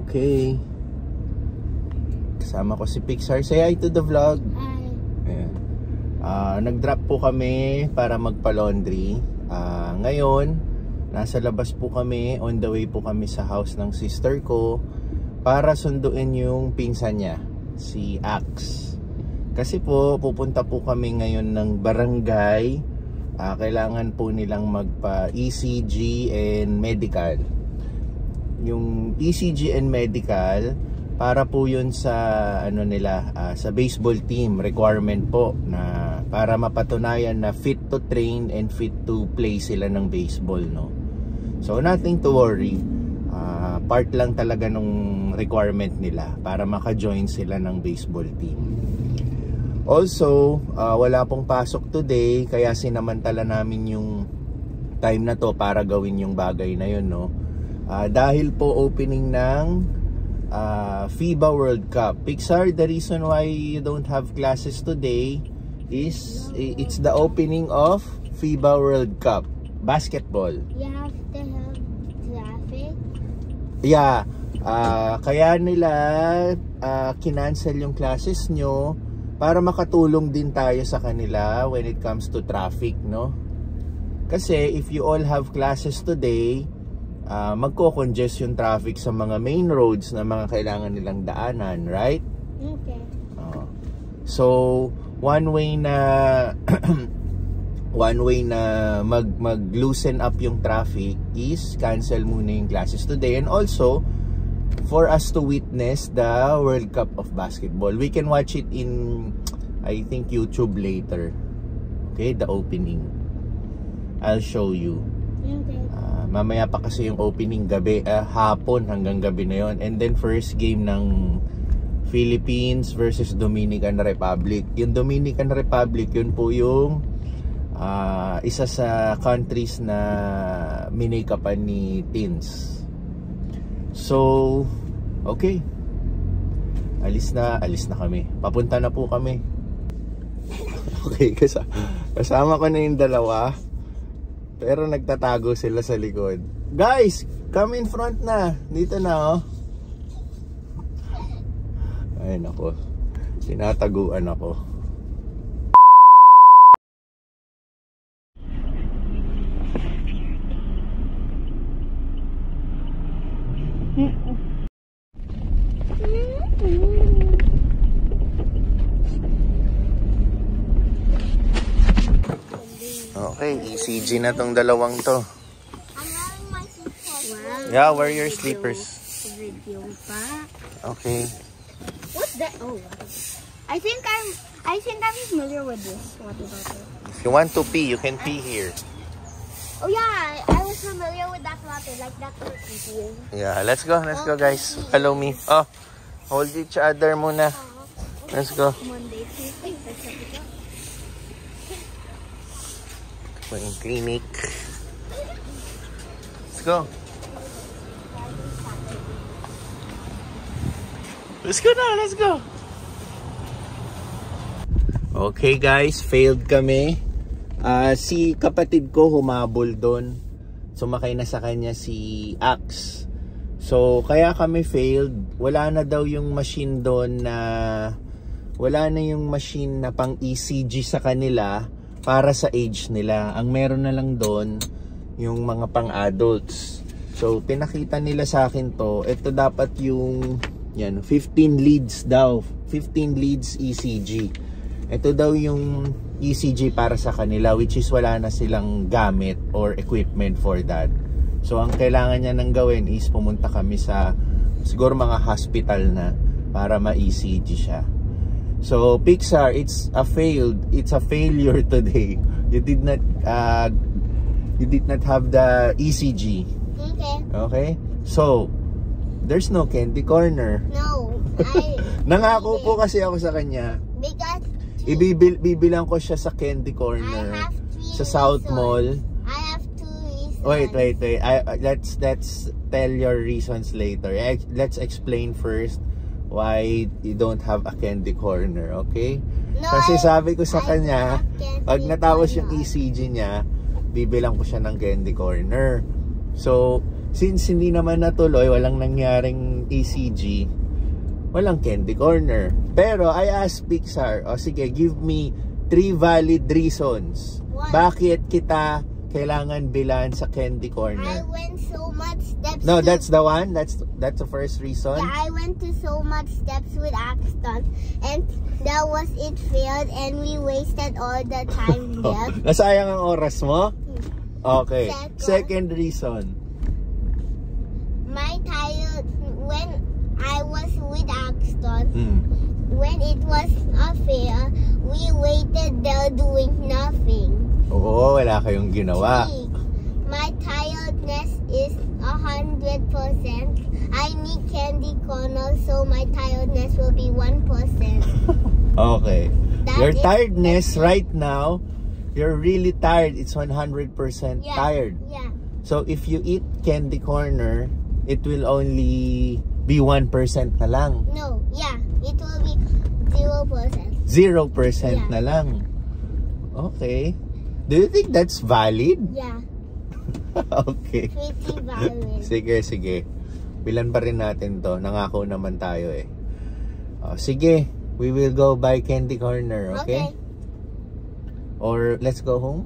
Okay. Kasama ko si Pixar. Say hi to the vlog. Hi. Ayan. Nag-drop po kami para magpa-laundry. Ngayon, nasa labas po kami. On the way po kami sa house ng sister ko para sunduin yung pinsan niya, si Ax. Kasi po, pupunta po kami ngayon ng barangay. Kailangan po nilang magpa-ECG and medical. Yung ECG and medical, para po yun sa ano nila, sa baseball team, requirement po na para mapatunayan na fit to train and fit to play sila ng baseball, no? So nothing to worry. Part lang talaga nung requirement nila para maka-join sila ng baseball team. Also, wala pong pasok today, kaya sinamantala namin yung time na to para gawin yung bagay na yun, no? Dahil po opening ng FIBA World Cup. Pixar, the reason why you don't have classes today is it's the opening of FIBA World Cup basketball. You have to have traffic? Yeah. Kaya nila kinancel yung classes nyo para makatulong din tayo sa kanila when it comes to traffic, no? Kasi if you all have classes today, magko-congest yung traffic sa mga main roads na mga kailangan nilang daanan, right? Okay. So, one way na mag-loosen up yung traffic is cancel muna yung classes today, and also for us to witness the World Cup of Basketball. We can watch it in, I think, YouTube later. Okay, the opening. I'll show you. Okay. Mamaya pa kasi yung opening gabi, hapon hanggang gabi na yon. And then first game ng Philippines versus Dominican Republic. Yung Dominican Republic, yun po yung isa sa countries na minikapan ni Teens. So, okay. Alis na kami. Papunta na po kami. Okay, kasama ko na yung dalawa. Pero nagtatago sila sa likod. Guys, come in front na. Dito na, oh. Ayun ako. Tinataguan ako. Okay, ECG na tong dalawang to. I'm wearing my slippers. Wow. Yeah, wear your slippers. Video pa. Okay. What's that? Oh, I think I'm familiar with this water bottle. If you want to pee, you can pee here. Oh yeah, I was familiar with that water, like that water. Yeah, let's go guys. Follow me. Oh, hold each other muna. Let's go. Monday, Tuesday, Clinic. Let's go. Let's go. Okay guys, failed kami. Si kapatid ko humabol doon. Sumakay na sa kanya si Ax. So kaya kami failed. Wala na daw yung machine doon na pang ECG sa kanila para sa age nila. Ang meron na lang doon yung mga pang adults. So pinakita nila sa akin to. Ito dapat yung 15 leads daw. 15 leads ECG. Ito daw yung ECG para sa kanila, which is wala na silang gamit or equipment for that. So ang kailangan niya nang gawin is pumunta kami sa siguro mga hospital na para ma-ECG siya. So Pixar, it's a failure today. You did not have the ECG. Okay? So there's no candy corner. No. Nangako po kasi ako sa kanya. Because bibilang ko siya sa candy corner sa South Mall. I have 2 reasons. Wait. Let's tell your reasons later. Let's explain first why you don't have a candy corner, okay? No, kasi sabi ko sa kanya, pag natapos yung corner. ECG niya, bibilang ko siya ng candy corner. So, since hindi naman natuloy, walang nangyaring ACG, walang candy corner. Pero I asked Pixar, sige, give me 3 valid reasons. One. Bakit kita kailangan bilan sa candy corner? I went so much steps. No, that's the one. That's the first reason. Yeah, I went to so much steps with Axton, and that was it failed, and we wasted all the time there. Nasayang ang oras mo? Okay. Second reason. My tire, when I was with Axton, when it was a fair, we waited there doing nothing. Oo, wala kayong ginawa. My tiredness is 100%. I need candy corner, so my tiredness will be 1%. Okay. Your is tiredness right now, you're really tired. It's 100% tired. Yeah. So if you eat candy corner, it will only be 1% na lang. No, yeah. It will be 0%. 0% na lang. Okay. Do you think that's valid? Yeah. Okay. Pretty valid. Sige. Bilan pa rin natin to. Nangako naman tayo eh. Sige. We will go buy candy corner, okay? Or let's go home?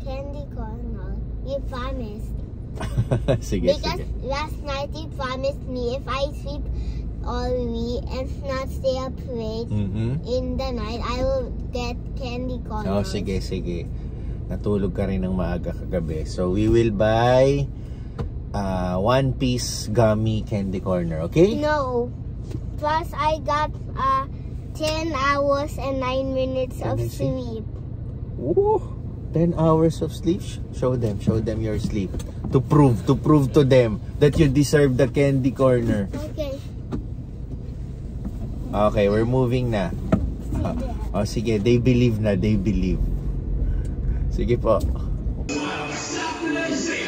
Candy corner. You promised. Sige. Because last night you promised me if I sleep early and not stay up late in the night, I will get candy corner. Sige. Natulog ka rin ng maaga kagabi. So we will buy 1-piece gummy candy corner, okay? No. Plus I got 10 hours and 9 minutes of sleep. Ooh, 10 hours of sleep? Show them your sleep. To prove to them that you deserve the candy corner. Okay. Okay, we're moving na. Sige, they believe. Sige po.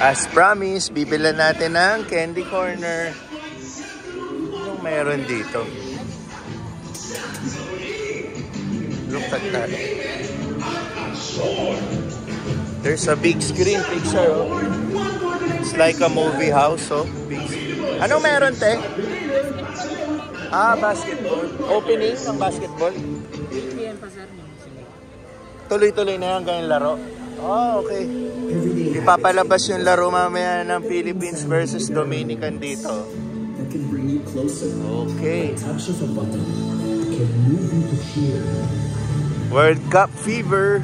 As promised, bibilan natin ng candy corner. Anong meron dito? Look at that. There's a big screen picture. Oh. It's like a movie house. Oh. Anong meron, te? Basketball. Opening ng basketball? Tuloy-tuloy na yung ganyan laro. Okay. Ipapalabas yung laro mamaya ng Philippines versus Dominican dito. Okay. World Cup fever.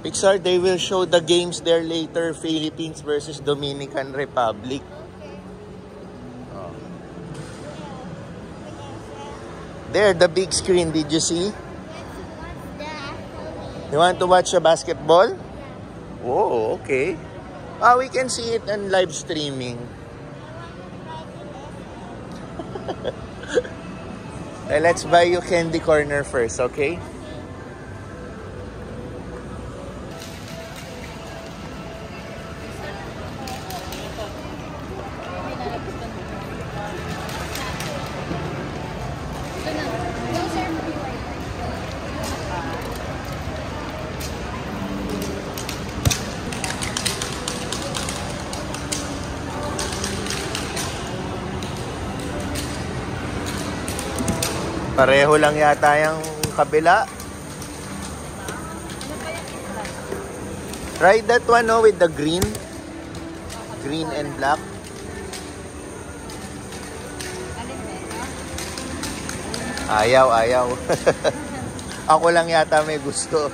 Pixar, they will show the games there later. Philippines versus Dominican Republic. There, the big screen, did you see? You want to watch a basketball? Oh, okay. We can see it on live streaming. Let's buy you candy corner first, okay? Pareho lang yata yung kabila. Try that one, no, with the green. Green and black. Ayaw. Ako lang yata may gusto.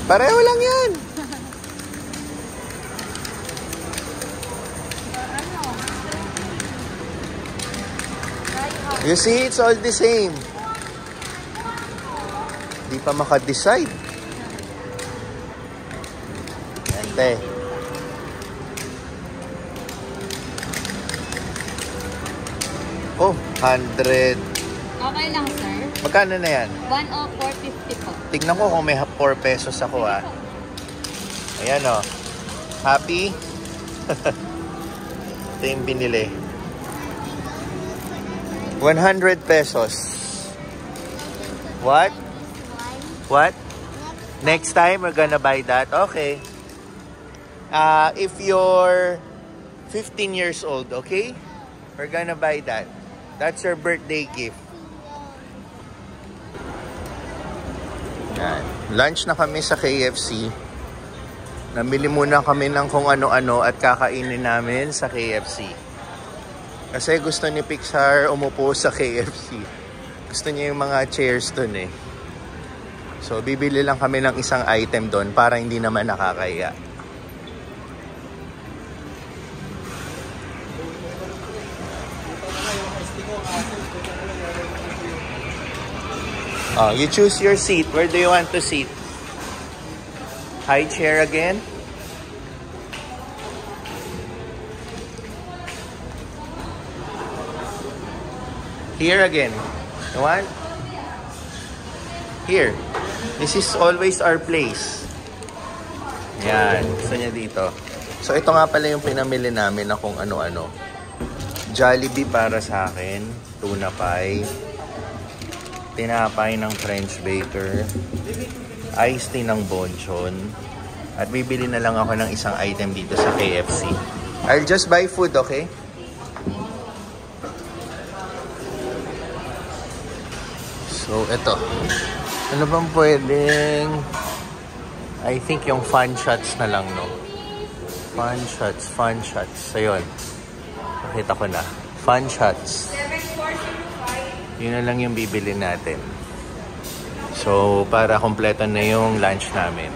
Pareho lang yan. You see, it's all the same. Di pa maka-decide. Ante. Oh, 100. Okay lang, sir. Magkano na yan? 104.50 po. Tignan ko kung may 4 pesos ako, ah. Ayan, oh. Happy? Ito yung binili. 100 pesos. What? One. What? Next time, we're gonna buy that. Okay. If you're 15 years old, okay? We're gonna buy that. That's your birthday gift. Yan. Lunch na kami sa KFC. Namili muna kami ng kung ano-ano at kakainin namin sa KFC. Kasi gusto ni Pixar umupo sa KFC. Gusto niya yung mga chairs dun eh. So, bibili lang kami ng isang item doon para hindi naman nakakaya. You choose your seat. Where do you want to sit? High chair again? Here again. You want? Here. This is always our place. Yan. Gusto niya dito. So, ito nga pala yung pinamili namin na kung ano-ano. Jollibee para sa akin. Tuna pie. Tinapay ng French baker. Iced tea ng Bonchon. At bibili na lang ako ng isang item dito sa KFC. I'll just buy food, okay? So, ito. Ano bang pwedeng... I think yung fun shots na lang, no? Fun shots. Ayun. Nakita ko na. Fun shots. Yun na lang yung bibili natin. So, para kompleto na yung lunch namin.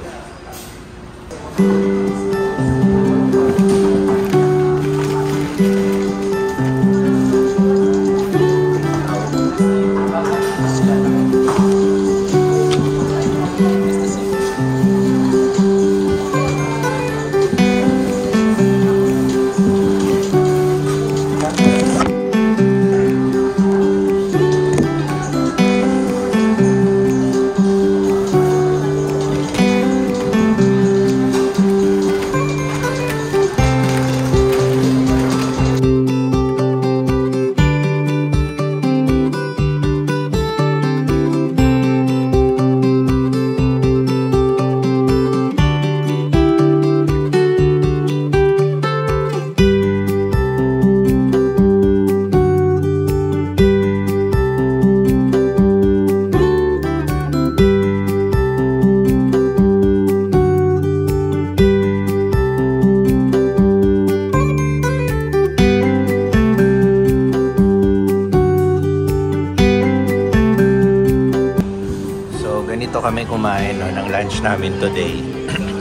Kami kumain ng lunch namin today.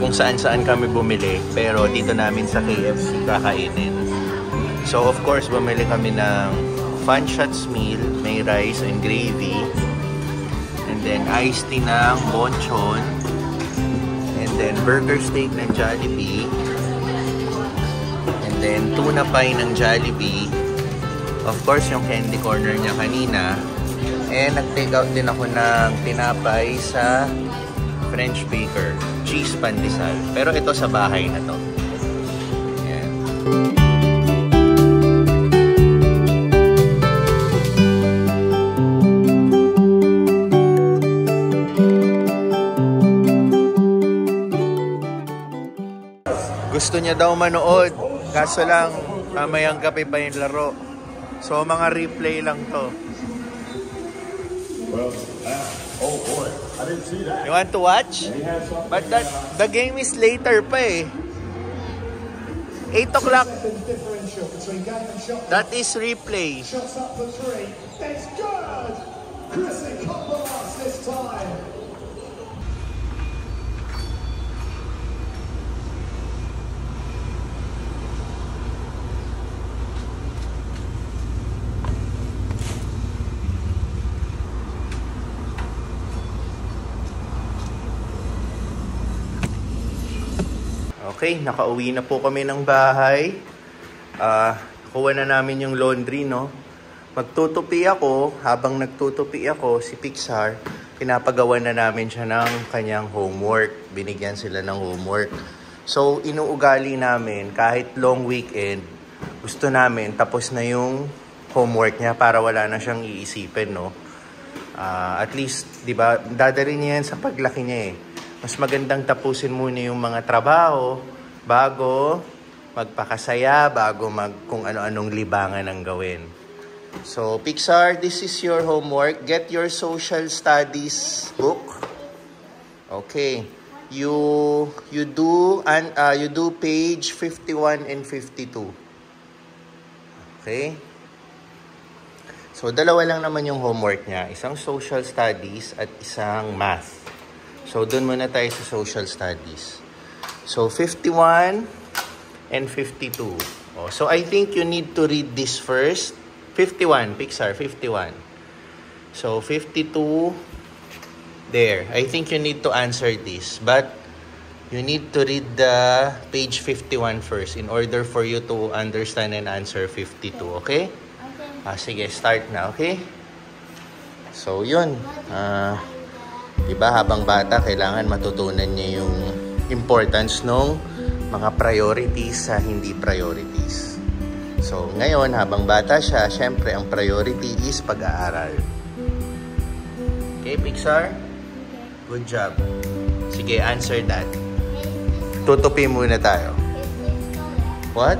Kung saan-saan kami bumili, pero dito namin sa KFC kakainin. So of course, bumili kami ng Fun Shots meal, may rice and gravy. And then iced tea ng Bonchon. And then burger steak ng Jollibee. And then tuna pie ng Jollibee. Of course, yung candy corner niya kanina. And nag-take out din ako ng tinapay sa French baker. Cheese pandesal. Pero ito sa bahay na to. Ayan. Gusto niya daw manood. Kaso lang, mamayang gabi pa yung laro. So, mga replay lang to. Oh boy, I didn't see that. You want to watch? But the game is later pa eh. 8 o'clock. That is replay. Shots up for 3. It's good. Chris Kopolas this time. Okay, nakauwi na po kami ng bahay. Kuha na namin yung laundry, no? Magtutupi ako. Habang nagtutupi ako, si Pixar, pinapagawa na namin siya ng kanyang homework. Binigyan sila ng homework. So, inuugali namin, kahit long weekend, gusto namin tapos na yung homework niya para wala na siyang iisipin, no? At least, di ba, dadalhin niya yan sa paglaki niya eh. Mas magandang tapusin muna yung mga trabaho bago magpakasaya, bago kung ano-anong libangan ang gawin. So, Pixar, this is your homework. Get your social studies book. Okay. You do page 51 and 52. Okay? So, dalawa lang naman yung homework niya. Isang social studies at isang math. So, dun muna tayo sa social studies. So, 51 and 52. Oh, so, I think you need to read this first. 51, Pixar, 51. So, 52, there. I think you need to answer this. But, you need to read the page 51 first in order for you to understand and answer 52, okay? Sige, start na, okay? So, yun. Diba, habang bata, kailangan matutunan niya yung importance ng mga priorities sa hindi priorities. So, ngayon, habang bata siya, syempre, ang priority is pag-aaral. Okay, Pixar? Good job. Sige, answer that. Tutupi muna tayo. What?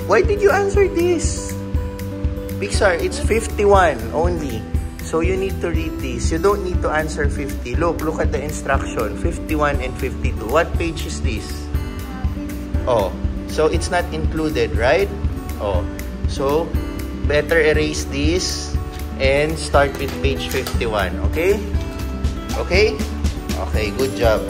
Why did you answer this? Pixar, it's 51 only. So, you need to read this. You don't need to answer 50. Look at the instruction. 51 and 52. What page is this? Oh. So, it's not included, right? Oh. So, better erase this and start with page 51, okay? Okay? Okay, good job.